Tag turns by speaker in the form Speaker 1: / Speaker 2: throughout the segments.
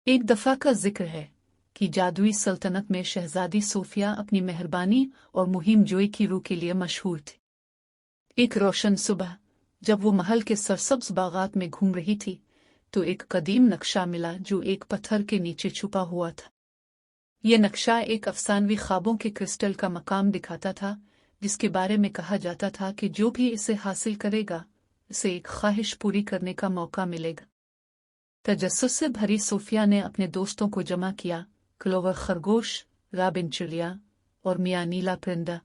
Speaker 1: एक दफ़ा का जिक्र है कि जादुई सल्तनत में शहजादी सोफिया अपनी मेहरबानी और मुहिम जोई की रूह के लिए मशहूर थी। एक रोशन सुबह जब वो महल के सरसब्ज बागात में घूम रही थी तो एक कदीम नक्शा मिला जो एक पत्थर के नीचे छुपा हुआ था। ये नक्शा एक अफसानवी ख्वाबों के क्रिस्टल का मकाम दिखाता था, जिसके बारे में कहा जाता था कि जो भी इसे हासिल करेगा उसे एक ख्वाहिश पूरी करने का मौका मिलेगा। तजस्सुस से भरी सोफिया ने अपने दोस्तों को जमा किया, क्लोवर खरगोश, राबिन चिड़िया और मियाँ नीला परिंदा।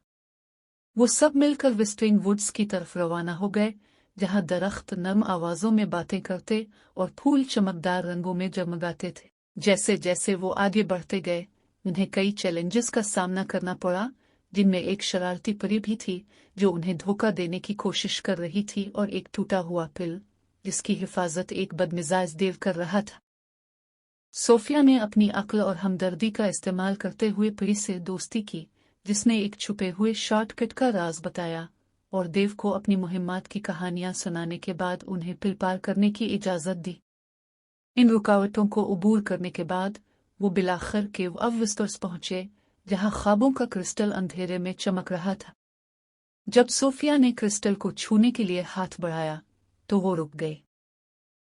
Speaker 1: वो सब मिलकर विस्टिंग वुड्स की तरफ रवाना हो गए, जहाँ दरख्त नर्म आवाजों में बातें करते और फूल चमकदार रंगों में जगमगाते थे। जैसे जैसे वो आगे बढ़ते गए उन्हें कई चैलेंजेस का सामना करना पड़ा, जिनमें एक शरारती परी भी थी जो उन्हें धोखा देने की कोशिश कर रही थी, और एक टूटा हुआ पिल जिसकी हिफाजत एक बदमिजाज देव कर रहा था। सोफिया ने अपनी अक्ल और हमदर्दी का इस्तेमाल करते हुए परी से दोस्ती की, जिसने एक छुपे हुए शॉर्टकट का राज बताया और देव को अपनी मुहिम्मात की कहानियां सुनाने के बाद उन्हें पिल पार करने की इजाजत दी। इन रुकावटों को अबूर करने के बाद वो बिलाखिर केव अवस्टर्स पहुंचे, जहां ख्वाबों का क्रिस्टल अंधेरे में चमक रहा था। जब सोफिया ने क्रिस्टल को छूने के लिए हाथ बढ़ाया तो वो रुक गई।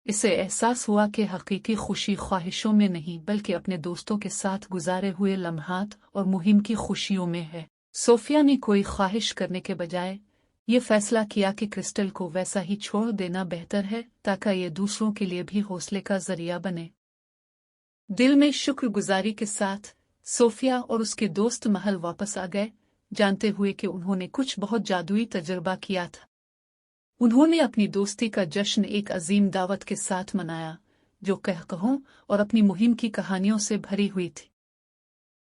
Speaker 1: इसे एहसास हुआ कि हकीकी खुशी ख्वाहिशों में नहीं बल्कि अपने दोस्तों के साथ गुजारे हुए लम्हात और मुहिम की खुशियों में है। सोफिया ने कोई ख्वाहिश करने के बजाय ये फैसला किया कि क्रिस्टल को वैसा ही छोड़ देना बेहतर है ताकि ये दूसरों के लिए भी हौसले का जरिया बने। दिल में शुक्रगुजारी के साथ सोफिया और उसके दोस्त महल वापस आ गए, जानते हुए कि उन्होंने कुछ बहुत जादुई तजुर्बा किया था। उन्होंने अपनी दोस्ती का जश्न एक अजीम दावत के साथ मनाया, जो कहकहों और अपनी मुहिम की कहानियों से भरी हुई थी।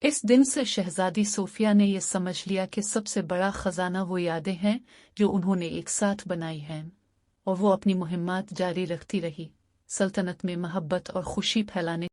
Speaker 1: इस दिन से शहजादी सोफिया ने यह समझ लिया कि सबसे बड़ा खजाना वो यादें हैं जो उन्होंने एक साथ बनाई हैं, और वो अपनी मुहिम्मात जारी रखती रही, सल्तनत में मोहब्बत और खुशी फैलाने